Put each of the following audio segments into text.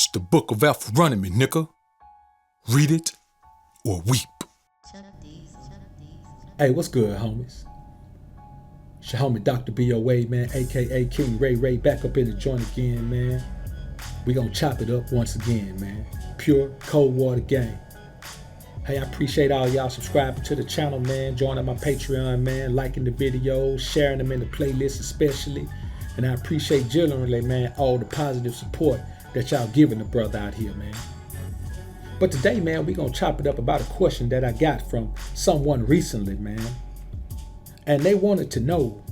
It's the book of Alpharonomy, nigga. Read it or weep. Hey, what's good, homies? It's your homie Dr. B.O.A., man, a.k.a. King Ray, back up in the joint again, man. We gonna chop it up once again, man. Pure cold water game. Hey, I appreciate all y'all subscribing to the channel, man, joining my Patreon, man, liking the videos, sharing them in the playlist especially. And I appreciate generally, man, all the positive support that y'all giving the brother out here, man. But today, man, we gonna chop it up about a question that I got from someone recently, man. And they wanted to know,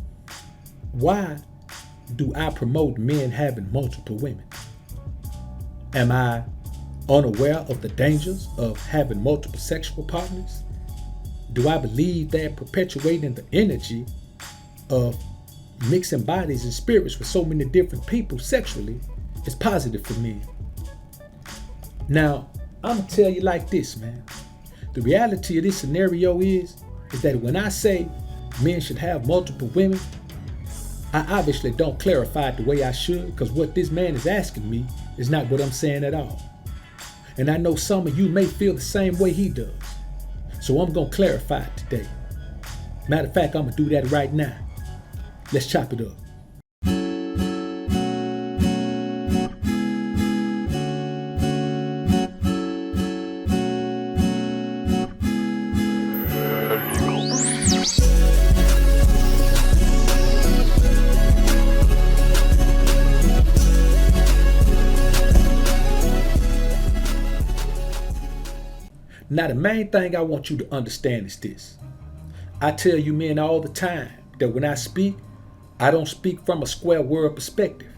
why do I promote men having multiple women? Am I unaware of the dangers of having multiple sexual partners? Do I believe that perpetuating the energy of mixing bodies and spirits with so many different people sexually is positive for men? Now, I'm gonna tell you like this, man. The reality of this scenario is that when I say men should have multiple women, I obviously don't clarify it the way I should, because what this man is asking me is not what I'm saying at all. And I know some of you may feel the same way he does. So I'm gonna clarify it today. Matter of fact, I'm gonna do that right now. Let's chop it up. Now, the main thing I want you to understand is this. I tell you men all the time that when I speak, I don't speak from a square world perspective.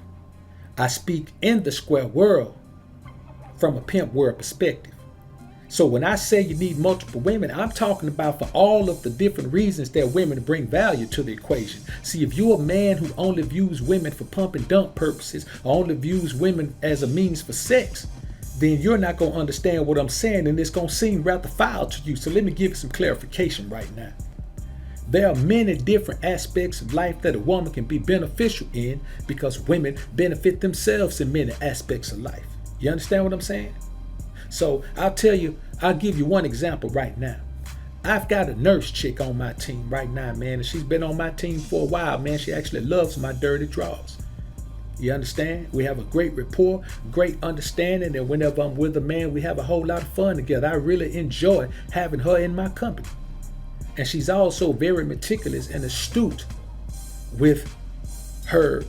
I speak in the square world from a pimp world perspective. So when I say you need multiple women, I'm talking about for all of the different reasons that women bring value to the equation. See, if you're a man who only views women for pump and dump purposes, or only views women as a means for sex, then you're not going to understand what I'm saying, and it's going to seem rather foul to you. So let me give you some clarification right now. There are many different aspects of life that a woman can be beneficial in, because women benefit themselves in many aspects of life. You understand what I'm saying? So I'll give you one example right now. I've got a nurse chick on my team right now, man, and she's been on my team for a while, man. She actually loves my dirty draws. You understand? We have a great rapport, great understanding, and whenever I'm with a man, we have a whole lot of fun together. I really enjoy having her in my company. And she's also very meticulous and astute with her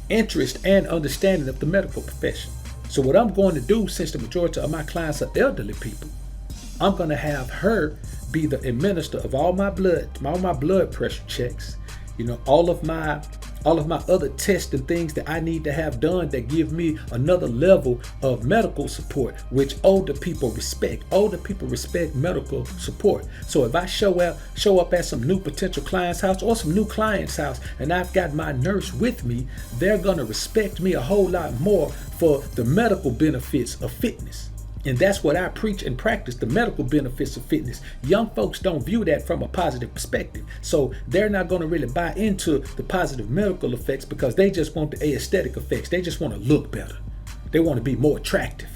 interest and understanding of the medical profession. So what I'm going to do, since the majority of my clients are elderly people, I'm going to have her be the administrator of all my blood pressure checks, all of my other tests and things that I need to have done that give me another level of medical support, which older people respect. Older people respect medical support. So if I show up at some new potential client's house or some new client's house, and I've got my nurse with me, they're gonna respect me a whole lot more for the medical benefits of fitness. And that's what I preach and practice, the medical benefits of fitness. Young folks don't view that from a positive perspective. So they're not going to really buy into the positive medical effects, because they just want the aesthetic effects. They just want to look better. They want to be more attractive.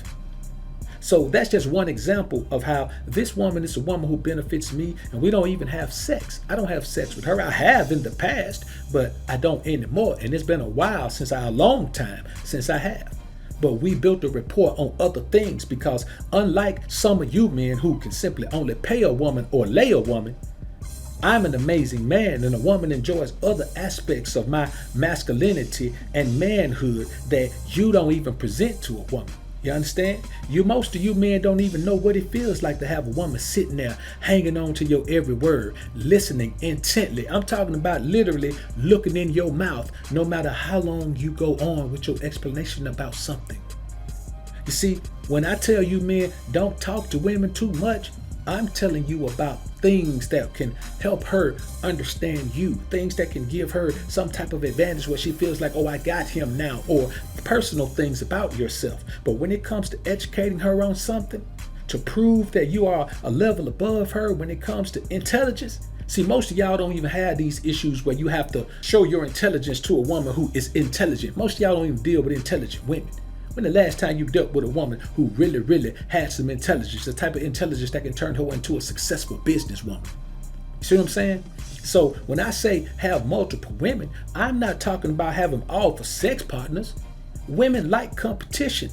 So that's just one example of how this woman is a woman who benefits me, and we don't even have sex. I don't have sex with her. I have in the past, but I don't anymore. And it's been a while a long time since I have. But we built a rapport on other things, because unlike some of you men who can simply only pay a woman or lay a woman, I'm an amazing man, and a woman enjoys other aspects of my masculinity and manhood that you don't even present to a woman. You understand? Most of you men don't even know what it feels like to have a woman sitting there hanging on to your every word, listening intently. I'm talking about literally looking in your mouth no matter how long you go on with your explanation about something. You see, when I tell you men don't talk to women too much, I'm telling you about things that can help her understand you, things that can give her some type of advantage where she feels like, oh, I got him now, or personal things about yourself. But when it comes to educating her on something, to prove that you are a level above her when it comes to intelligence, see, most of y'all don't even have these issues where you have to show your intelligence to a woman who is intelligent. Most of y'all don't even deal with intelligent women. When the last time you dealt with a woman who really, really had some intelligence, the type of intelligence that can turn her into a successful businesswoman? You see what I'm saying? So when I say have multiple women, I'm not talking about having all for sex partners. Women like competition,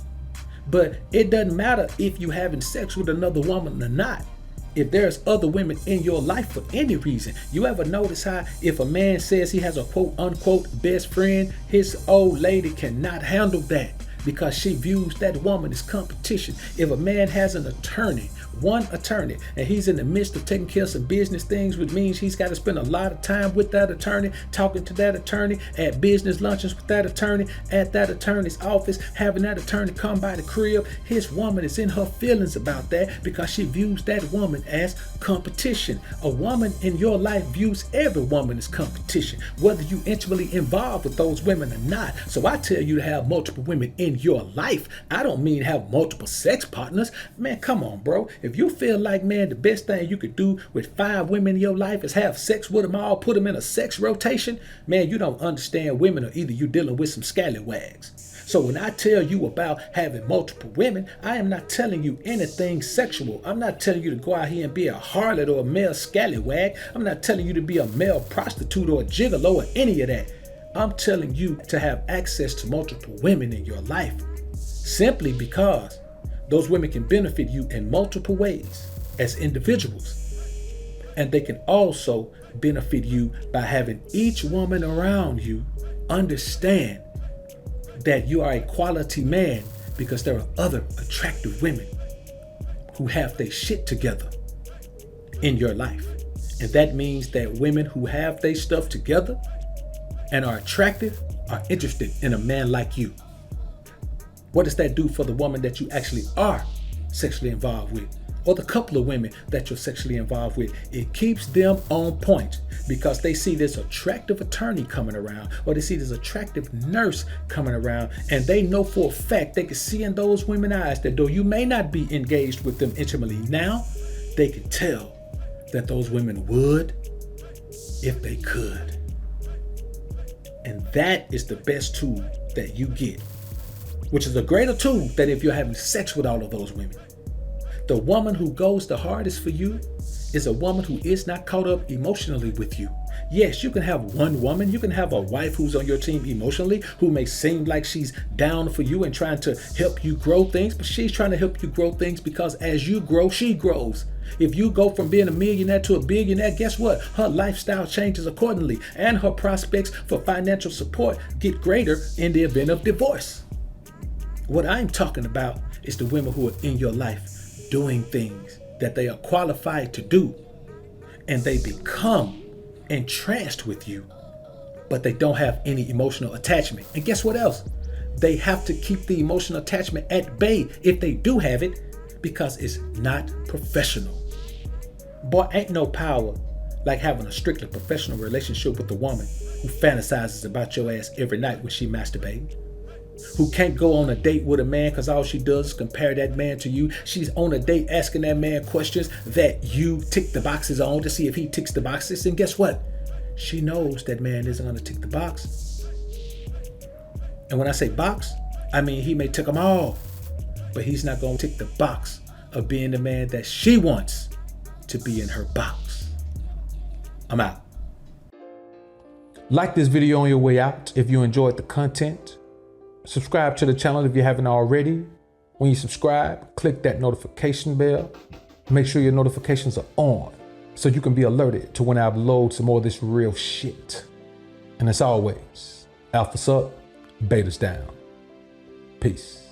but it doesn't matter if you're having sex with another woman or not. If there's other women in your life for any reason, you ever notice how if a man says he has a quote unquote best friend, his old lady cannot handle that because she views that woman as competition. If a man has an attorney, one attorney, and he's in the midst of taking care of some business things, which means he's got to spend a lot of time with that attorney, talking to that attorney, at business luncheons with that attorney, at that attorney's office, having that attorney come by the crib. His woman is in her feelings about that because she views that woman as competition. A woman in your life views every woman as competition, whether you intimately involved with those women or not. So I tell you to have multiple women in your life. I don't mean have multiple sex partners. Man, come on, bro. If you feel like, man, the best thing you could do with 5 women in your life is have sex with them all, put them in a sex rotation, man, you don't understand women, or either you dealing with some scallywags. So when I tell you about having multiple women, I am not telling you anything sexual. I'm not telling you to go out here and be a harlot or a male scallywag. I'm not telling you to be a male prostitute or a gigolo or any of that. I'm telling you to have access to multiple women in your life, simply because those women can benefit you in multiple ways as individuals. And they can also benefit you by having each woman around you understand that you are a quality man, because there are other attractive women who have their shit together in your life. And that means that women who have their stuff together and are attractive are interested in a man like you. What does that do for the woman that you actually are sexually involved with, or the couple of women that you're sexually involved with? It keeps them on point because they see this attractive attorney coming around, or they see this attractive nurse coming around, and they know for a fact, they can see in those women's eyes that though you may not be engaged with them intimately now, they can tell that those women would if they could. And that is the best tool that you get, which is a greater tool than if you're having sex with all of those women. The woman who goes the hardest for you is a woman who is not caught up emotionally with you. Yes, you can have one woman, you can have a wife who's on your team emotionally, who may seem like she's down for you and trying to help you grow things, but she's trying to help you grow things because as you grow, she grows. If you go from being a millionaire to a billionaire, guess what? Her lifestyle changes accordingly, and her prospects for financial support get greater in the event of divorce. What I'm talking about is the women who are in your life doing things that they are qualified to do, and they become entranced with you, but they don't have any emotional attachment. And guess what else? They have to keep the emotional attachment at bay if they do have it, because it's not professional. Boy, ain't no power like having a strictly professional relationship with a woman who fantasizes about your ass every night when she masturbates, who can't go on a date with a man because all she does is compare that man to you. She's on a date asking that man questions that you tick the boxes on to see if he ticks the boxes. And guess what? She knows that man isn't going to tick the box. And when I say box, I mean he may tick them all, but he's not going to tick the box of being the man that she wants to be in her box. I'm out. Like this video on your way out if you enjoyed the content. Subscribe to the channel if you haven't already. When you subscribe, click that notification bell. Make sure your notifications are on so you can be alerted to when I upload some more of this real shit. And as always, alpha's up, beta's down. Peace.